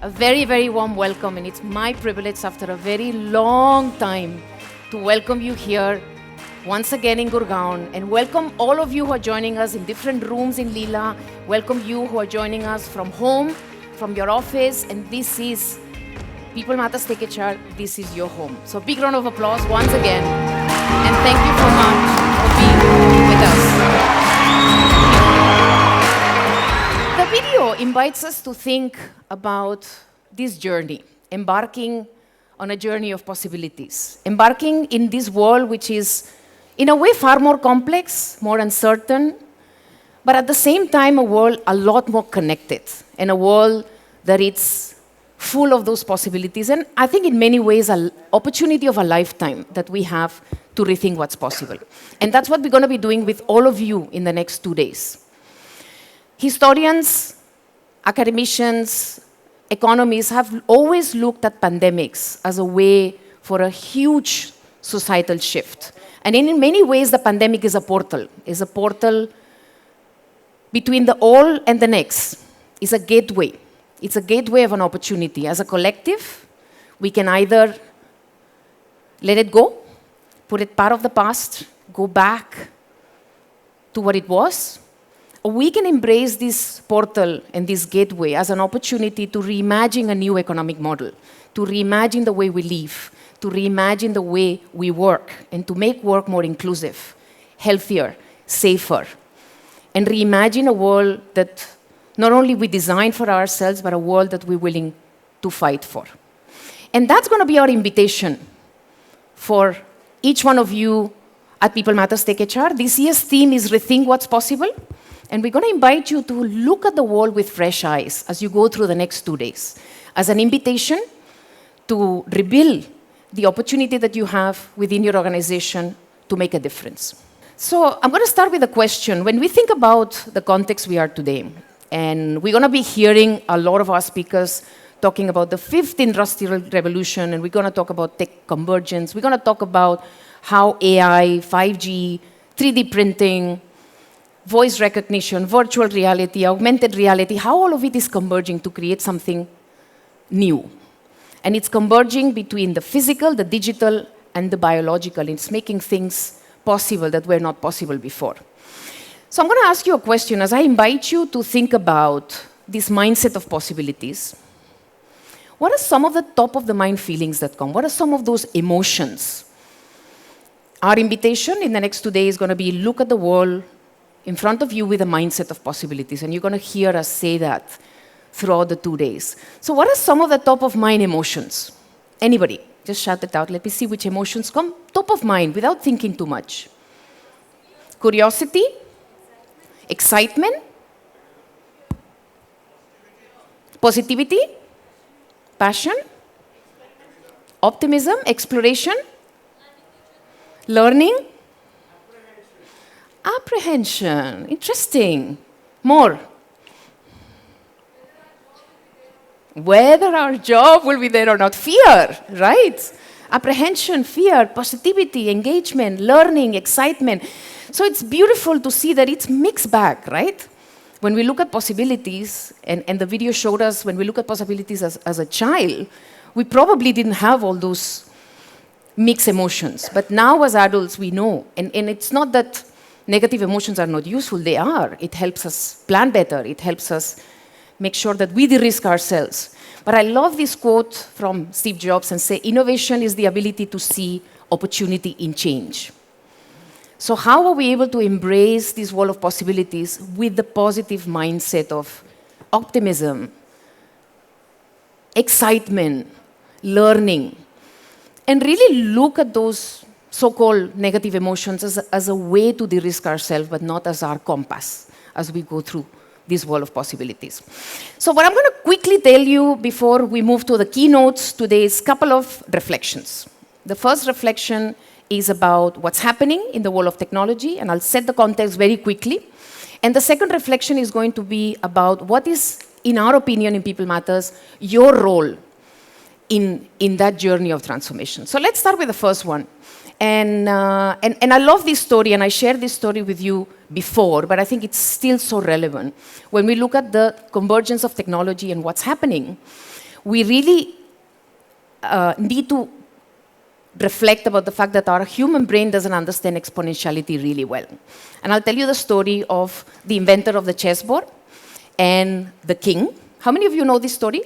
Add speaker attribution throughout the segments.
Speaker 1: A very, very warm welcome, and it's my privilege after a very long time to welcome you here once again in Gurgaon, and welcome all of you who are joining us in different rooms in Leela. Welcome you who are joining us from home, from your office, and this is People Matters TechHR. This is your home. So big round of applause once again, and thank you so much for being with us. The video invites us to think about this journey, embarking on a journey of possibilities, embarking in this world which is, in a way, far more complex, more uncertain, but at the same time, a world a lot more connected, and a world that is full of those possibilities. And I think in many ways, an opportunity of a lifetime that we have to rethink what's possible. And that's what we're going to be doing with all of you in the next 2 days. Historians, academicians, economists have always looked at pandemics as a way for a huge societal shift. And in many ways, the pandemic is a portal between the old and the next. It's a gateway. It's a gateway of an opportunity. As a collective, we can either let it go, put it part of the past, go back to what it was, or we can embrace this portal and this gateway as an opportunity to reimagine a new economic model, to reimagine the way we live, to reimagine the way we work, and to make work more inclusive, healthier, safer, and reimagine a world that not only we design for ourselves, but a world that we're willing to fight for. And that's going to be our invitation for each one of you at People Matters TechHR. This year's theme is Rethink What's Possible. And we're going to invite you to look at the world with fresh eyes as you go through the next 2 days, as an invitation to rebuild the opportunity that you have within your organization to make a difference. So I'm going to start with a question. When we think about the context we are today, and we're going to be hearing a lot of our speakers talking about the fifth industrial revolution, and we're going to talk about tech convergence. We're going to talk about how AI, 5G, 3D printing, voice recognition, virtual reality, augmented reality, how all of it is converging to create something new. And it's converging between the physical, the digital, and the biological. It's making things possible that were not possible before. So I'm going to ask you a question as I invite you to think about this mindset of possibilities. What are some of the top-of-the-mind feelings that come? What are some of those emotions? Our invitation in the next 2 days is going to be look at the world in front of you with a mindset of possibilities, and you're going to hear us say that throughout the 2 days. So what are some of the top-of-mind emotions? Anybody? Just shout it out. Let me see which emotions come top of mind without thinking too much. Curiosity? Excitement? Positivity? Passion? Optimism? Exploration? Learning? Apprehension. Interesting. More. Whether our job will be there or not. Fear, right? Apprehension, fear, positivity, engagement, learning, excitement. So it's beautiful to see that it's mixed bag, right? When we look at possibilities, and the video showed us when we look at possibilities as a child, we probably didn't have all those mixed emotions. But now as adults, we know. And it's not that negative emotions are not useful. They are. It helps us plan better. It helps us make sure that we de-risk ourselves. But I love this quote from Steve Jobs and say, innovation is the ability to see opportunity in change. So how are we able to embrace this world of possibilities with the positive mindset of optimism, excitement, learning, and really look at those so-called negative emotions as a way to de-risk ourselves, but not as our compass as we go through this world of possibilities. So what I'm going to quickly tell you before we move to the keynotes today is a couple of reflections. The first reflection is about what's happening in the world of technology, and I'll set the context very quickly. And the second reflection is going to be about what is, in our opinion, in People Matters, your role in that journey of transformation. So let's start with the first one. And I love this story, and I shared this story with you before, but I think it's still so relevant. When we look at the convergence of technology and what's happening, we really need to reflect about the fact that our human brain doesn't understand exponentiality really well. And I'll tell you the story of the inventor of the chessboard and the king. How many of you know this story?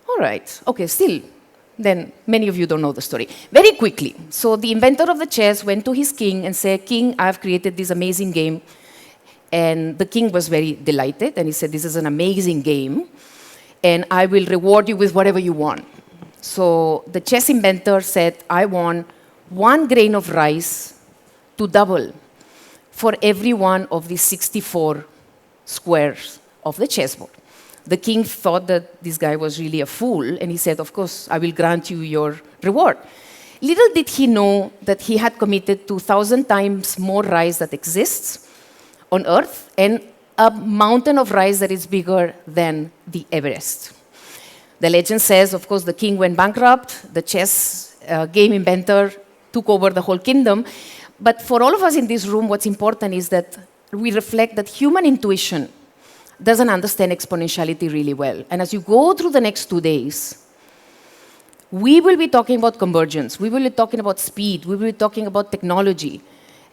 Speaker 1: All right, okay, still, then many of you don't know the story. Very quickly, so the inventor of the chess went to his king and said, "King, I've created this amazing game." And the king was very delighted, and he said, "This is an amazing game, and I will reward you with whatever you want." So the chess inventor said, "I want 1 grain of rice to double for every one of the 64 squares of the chessboard." The king thought that this guy was really a fool, and he said, "Of course, I will grant you your reward." Little did he know that he had committed to 1,000 times more rice that exists on Earth, and a mountain of rice that is bigger than the Everest. The legend says, of course, the king went bankrupt, the chess game inventor took over the whole kingdom. But for all of us in this room, what's important is that we reflect that human intuition doesn't understand exponentiality really well. And as you go through the next 2 days, we will be talking about convergence, we will be talking about speed, we will be talking about technology.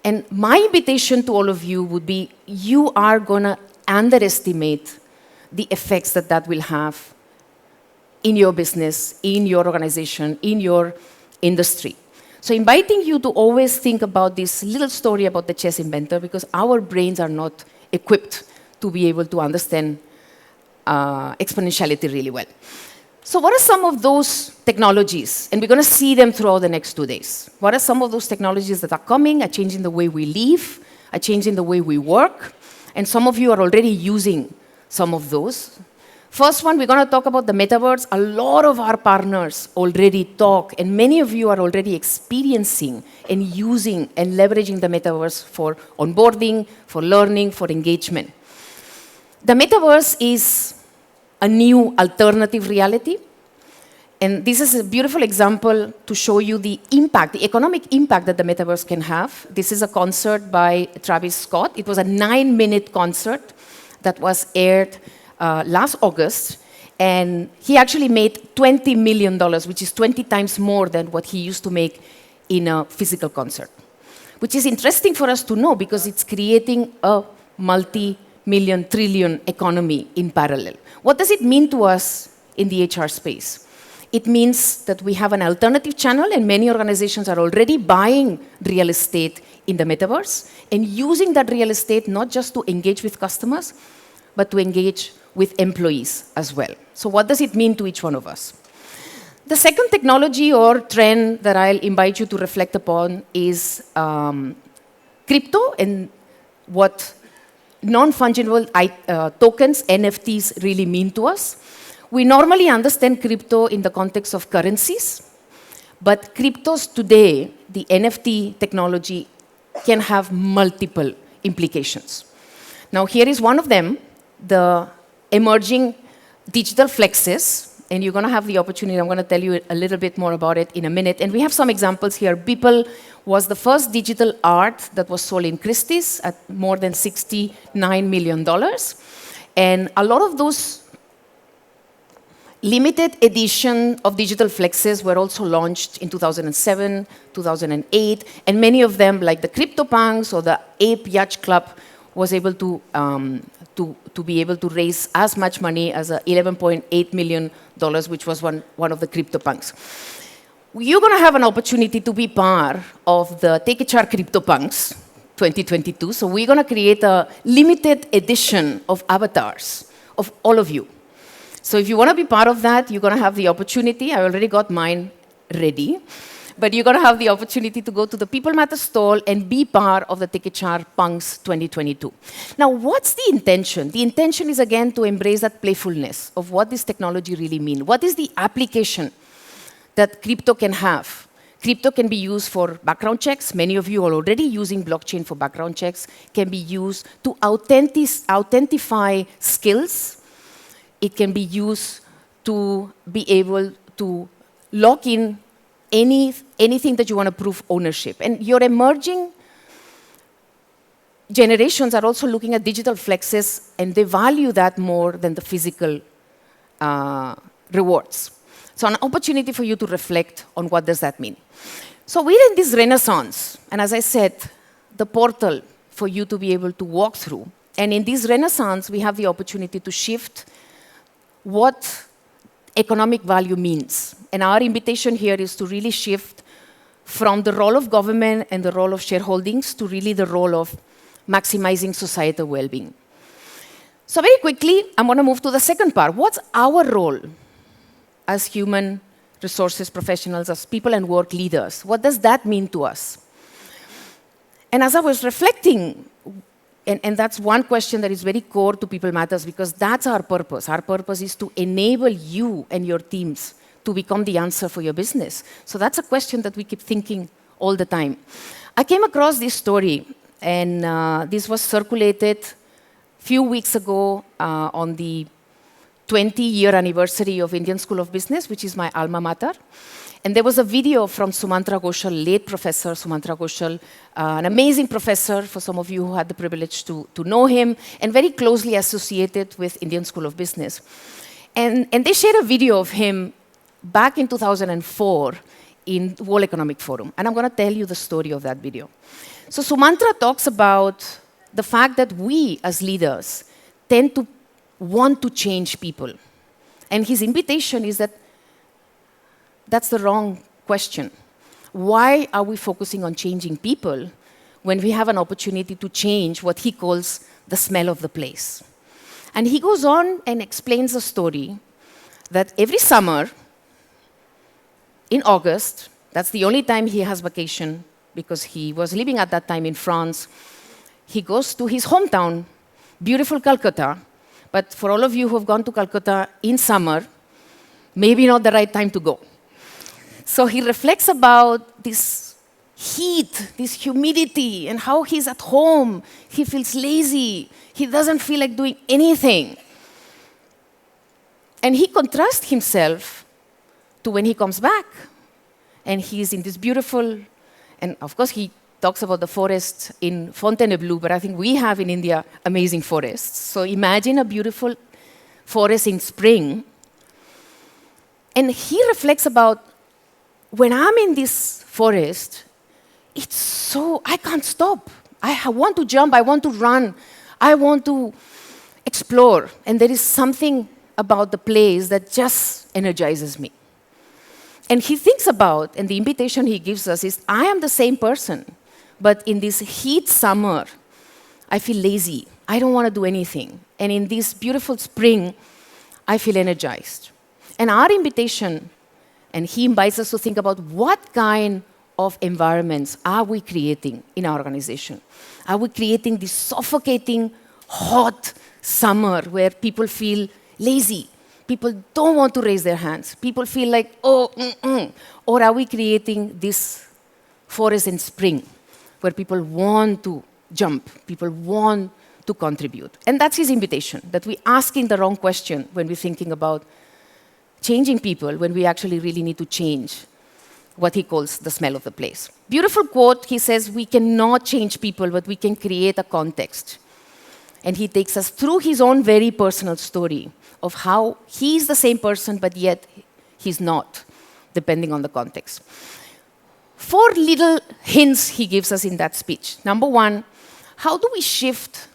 Speaker 1: And my invitation to all of you would be, you are going to underestimate the effects that that will have in your business, in your organization, in your industry. So inviting you to always think about this little story about the chess inventor, because our brains are not equipped to be able to understand exponentiality really well. So what are some of those technologies? And we're going to see them throughout the next 2 days. What are some of those technologies that are coming, are changing the way we live, are changing the way we work? And some of you are already using some of those. First one, we're going to talk about the metaverse. A lot of our partners already talk, and many of you are already experiencing and using and leveraging the metaverse for onboarding, for learning, for engagement. The metaverse is a new alternative reality. And this is a beautiful example to show you the impact, the economic impact that the metaverse can have. This is a concert by Travis Scott. It was a 9-minute concert that was aired last August. And he actually made $20 million, which is 20 times more than what he used to make in a physical concert. Which is interesting for us to know because it's creating a multi-million, trillion economy in parallel. What does it mean to us in the HR space? It means that we have an alternative channel, and many organizations are already buying real estate in the metaverse and using that real estate not just to engage with customers, but to engage with employees as well. So what does it mean to each one of us? The second technology or trend that I'll invite you to reflect upon is crypto and what non-fungible tokens, NFTs, really mean to us. We normally understand crypto in the context of currencies, but cryptos today, the NFT technology, can have multiple implications. Now, here is one of them, the emerging digital flexes, and you're going to have the opportunity, I'm going to tell you a little bit more about it in a minute. And we have some examples here. Beeple was the first digital art that was sold in Christie's at more than $69 million. And a lot of those limited edition of digital flexes were also launched in 2007, 2008, and many of them, like the CryptoPunks or the Ape Yacht Club, was able to be able to raise as much money as $11.8 million, which was one of the CryptoPunks. You're going to have an opportunity to be part of the TechHR CryptoPunks 2022. So we're going to create a limited edition of avatars of all of you. So if you want to be part of that, you're going to have the opportunity. I already got mine ready. But you're going to have the opportunity to go to the People Matter stall and be part of the TechHR Punks 2022. Now, what's the intention? The intention is, again, to embrace that playfulness of what this technology really means. What is the application that crypto can have? Crypto can be used for background checks. Many of you are already using blockchain for background checks. Can be used to authentify skills. It can be used to be able to lock in anything that you want to prove ownership. And your emerging generations are also looking at digital flexes, and they value that more than the physical rewards. So an opportunity for you to reflect on what does that mean. So we're in this renaissance, and as I said, the portal for you to be able to walk through. And in this renaissance, we have the opportunity to shift what economic value means. And our invitation here is to really shift from the role of government and the role of shareholdings to really the role of maximizing societal well-being. So very quickly, I'm going to move to the second part. What's our role as human resources professionals, as people and work leaders? What does that mean to us? And as I was reflecting, and that's one question that is very core to People Matters, because that's our purpose. Our purpose is to enable you and your teams to become the answer for your business. So that's a question that we keep thinking all the time. I came across this story, and this was circulated a few weeks ago on the 20-year anniversary of Indian School of Business, which is my alma mater. And there was a video from Sumantra Ghoshal, late Professor Sumantra Ghoshal, an amazing professor for some of you who had the privilege to know him, and very closely associated with Indian School of Business. And they shared a video of him back in 2004 in World Economic Forum. And I'm going to tell you the story of that video. So Sumantra talks about the fact that we as leaders tend to want to change people. And his invitation is that that's the wrong question. Why are we focusing on changing people when we have an opportunity to change what he calls the smell of the place? And he goes on and explains a story that every summer, in August, that's the only time he has vacation because he was living at that time in France, he goes to his hometown, beautiful Calcutta. But for all of you who have gone to Calcutta in summer, maybe not the right time to go. So he reflects about this heat, this humidity, and how he's at home. He feels lazy. He doesn't feel like doing anything. And he contrasts himself to when he comes back. And he's in this beautiful, and of course he talks about the forests in Fontainebleau, but I think we have in India amazing forests. So imagine a beautiful forest in spring. And he reflects about, when I'm in this forest, it's so, I can't stop. I want to jump, I want to run, I want to explore. And there is something about the place that just energizes me. And he thinks about, and the invitation he gives us is, I am the same person, but in this heat summer, I feel lazy. I don't want to do anything. And in this beautiful spring, I feel energized. And our invitation, and he invites us to think about what kind of environments are we creating in our organization? Are we creating this suffocating, hot summer where people feel lazy? People don't want to raise their hands. People feel like, oh, Or are we creating this forest in spring where people want to jump, people want to contribute? And that's his invitation, that we're asking the wrong question when we're thinking about changing people, when we actually really need to change what he calls the smell of the place. Beautiful quote, he says, we cannot change people, but we can create a context. And he takes us through his own very personal story of how he's the same person, but yet he's not, depending on the context. 4 little hints he gives us in that speech. Number 1, how do we shift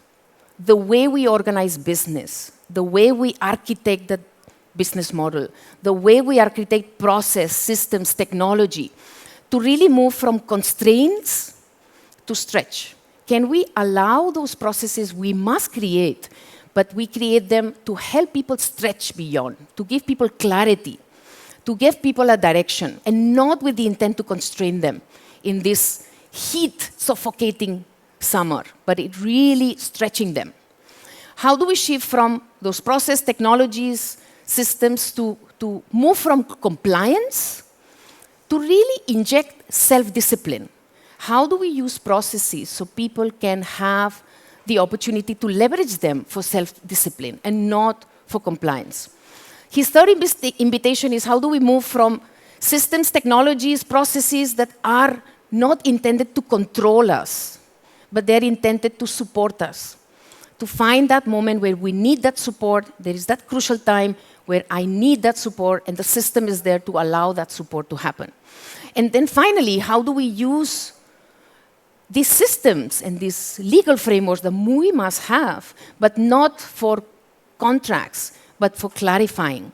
Speaker 1: the way we organize business, the way we architect the business model, the way we architect process, systems, technology, to really move from constraints to stretch? Can we allow those processes we must create, but we create them to help people stretch beyond, to give people clarity, to give people a direction, and not with the intent to constrain them in this heat, suffocating summer, but it really stretching them? How do we shift from those process technologies, systems to move from compliance to really inject self-discipline? How do we use processes so people can have the opportunity to leverage them for self-discipline and not for compliance? His third invitation is, how do we move from systems, technologies, processes that are not intended to control us, but they're intended to support us, to find that moment where we need that support. There is that crucial time where I need that support, and the system is there to allow that support to happen. And then finally, how do we use these systems and these legal frameworks that we must have, but not for contracts, but for clarifying,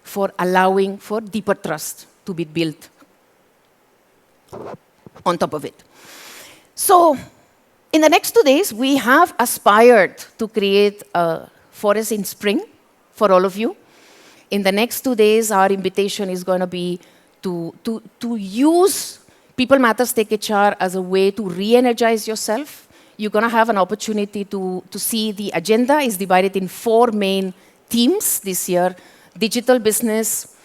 Speaker 1: for allowing for deeper trust to be built on top of it. So in the next 2 days, we have aspired to create a forest in spring for all of you. In the next 2 days, our invitation is going to be to use People Matters TechHR as a way to re-energize yourself. You're going to have an opportunity to see the agenda is divided in 4 main themes this year: digital business,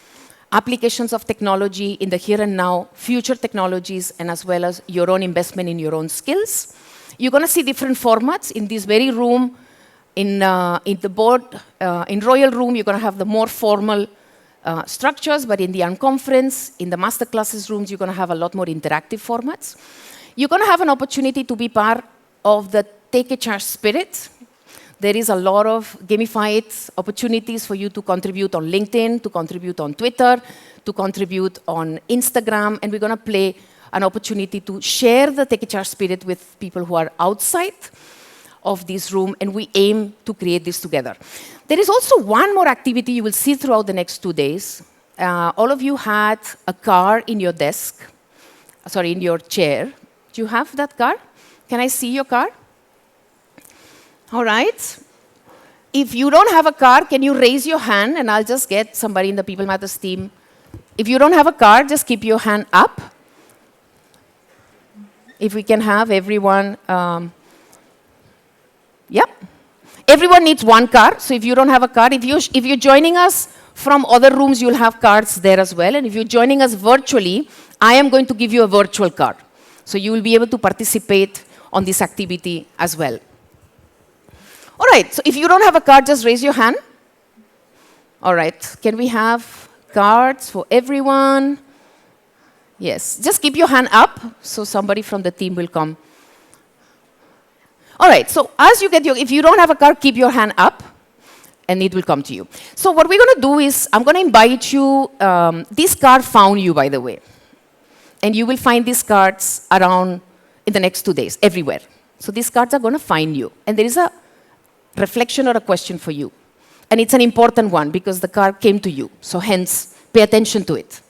Speaker 1: applications of technology in the here and now, future technologies, and as well as your own investment in your own skills. You're going to see different formats in this very room. In the board, in Royal Room, you're going to have the more formal structures, but in the unconference, in the master classes rooms, you're going to have a lot more interactive formats. You're going to have an opportunity to be part of the TechHR spirit. There is a lot of gamified opportunities for you to contribute on LinkedIn, to contribute on Twitter, to contribute on Instagram, and we're going to play an opportunity to share the TechHR spirit with people who are outside of this room, and we aim to create this together. There is also one more activity you will see throughout the next 2 days. All of you had a card in your desk, sorry, in your chair. Do you have that card? Can I see your card? All right. If you don't have a card, can you raise your hand, and I'll just get somebody in the People Matters team. If you don't have a card, just keep your hand up. If we can have everyone. Yep. Everyone needs one card, so if you don't have a card, if you're joining us from other rooms, you'll have cards there as well. And if you're joining us virtually, I am going to give you a virtual card. So you will be able to participate on this activity as well. All right, so if you don't have a card, just raise your hand. All right, can we have cards for everyone? Yes, just keep your hand up, so somebody from the team will come. All right, so as you get if you don't have a card, keep your hand up, and it will come to you. So what we're going to do is, I'm going to invite you, this card found you, by the way. And you will find these cards around in the next 2 days, everywhere. So these cards are going to find you. And there is a reflection or a question for you. And it's an important one, because the card came to you. So hence, pay attention to it.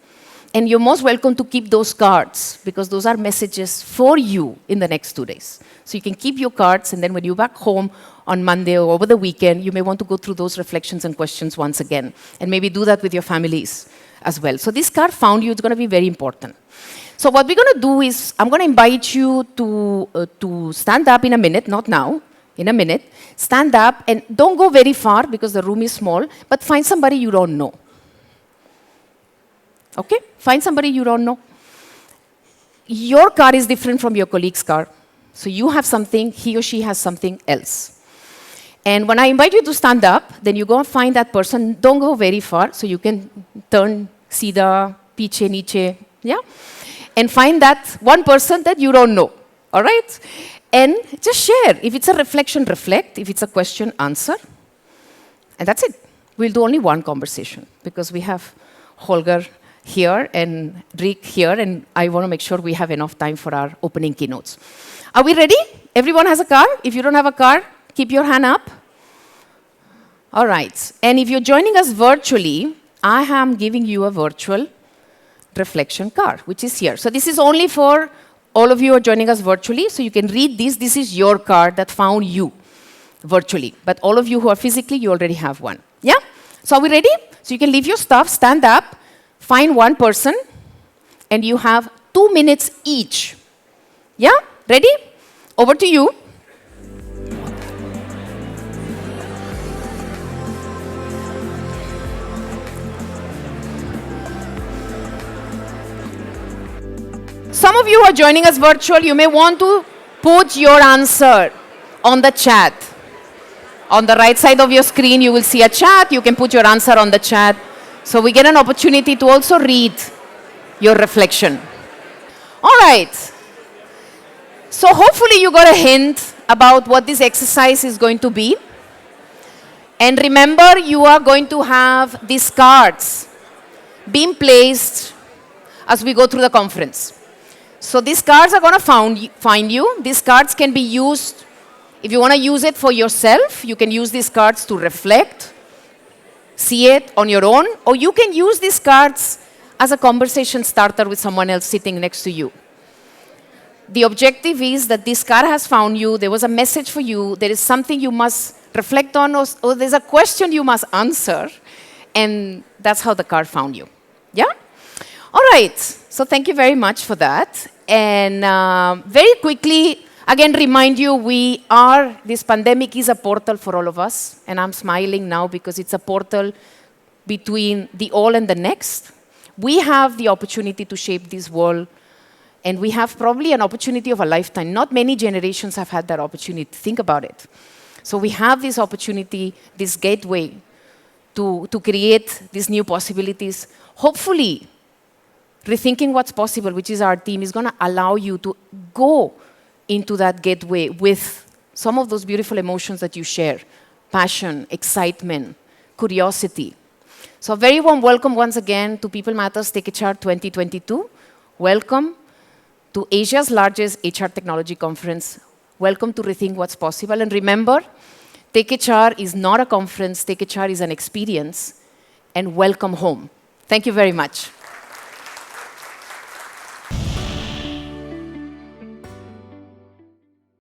Speaker 1: And you're most welcome to keep those cards, because those are messages for you in the next 2 days. So you can keep your cards, and then when you're back home on Monday or over the weekend, you may want to go through those reflections and questions once again, and maybe do that with your families as well. So this card found you, it's going to be very important. So what we're going to do is, I'm going to invite you to stand up in a minute, not now, in a minute. Stand up, and don't go very far, because the room is small, but find somebody you don't know. Okay? Find somebody you don't know. Your car is different from your colleague's car. So you have something, he or she has something else. And when I invite you to stand up, then you go and find that person. Don't go very far, so you can turn sida, piche, niche, yeah? And find that one person that you don't know, all right? And just share. If it's a reflection, reflect. If it's a question, answer. And that's it. We'll do only one conversation, because we have Holger here and Rick here, and I want to make sure we have enough time for our opening keynotes. Are we ready? Everyone has a card? If you don't have a card, keep your hand up. All right. And if you're joining us virtually, I am giving you a virtual reflection card, which is here. So this is only for all of you who are joining us virtually, so you can read this. This is your card that found you virtually. But all of you who are physically, you already have one. Yeah? So are we ready? So you can leave your stuff, stand up, find one person, and you have 2 minutes each. Yeah? Ready? Over to you. Some of you who are joining us virtual, you may want to put your answer on the chat. On the right side of your screen, you will see a chat. You can put your answer on the chat. So we get an opportunity to also read your reflection. All right. So hopefully you got a hint about what this exercise is going to be. And remember, you are going to have these cards being placed as we go through the conference. So these cards are going to find you. These cards can be used, if you want to use it for yourself, you can use these cards to reflect, see it on your own, or you can use these cards as a conversation starter with someone else sitting next to you. The objective is that this card has found you, there was a message for you, there is something you must reflect on, or there's a question you must answer, and that's how the card found you. Yeah? All right, so thank you very much for that. And very quickly, again, remind you, this pandemic is a portal for all of us, and I'm smiling now because it's a portal between the all and the next. We have the opportunity to shape this world, and we have probably an opportunity of a lifetime. Not many generations have had that opportunity. Think about it. So we have this opportunity, this gateway to create these new possibilities. Hopefully, rethinking what's possible, which is our team, is going to allow you to go into that gateway with some of those beautiful emotions that you share: passion, excitement, curiosity. So a very warm welcome once again to People Matters TechHR 2022. Welcome to Asia's largest HR technology conference. Welcome to Rethink What's Possible. And remember, TechHR is not a conference, TechHR is an experience. And welcome home. Thank you very much.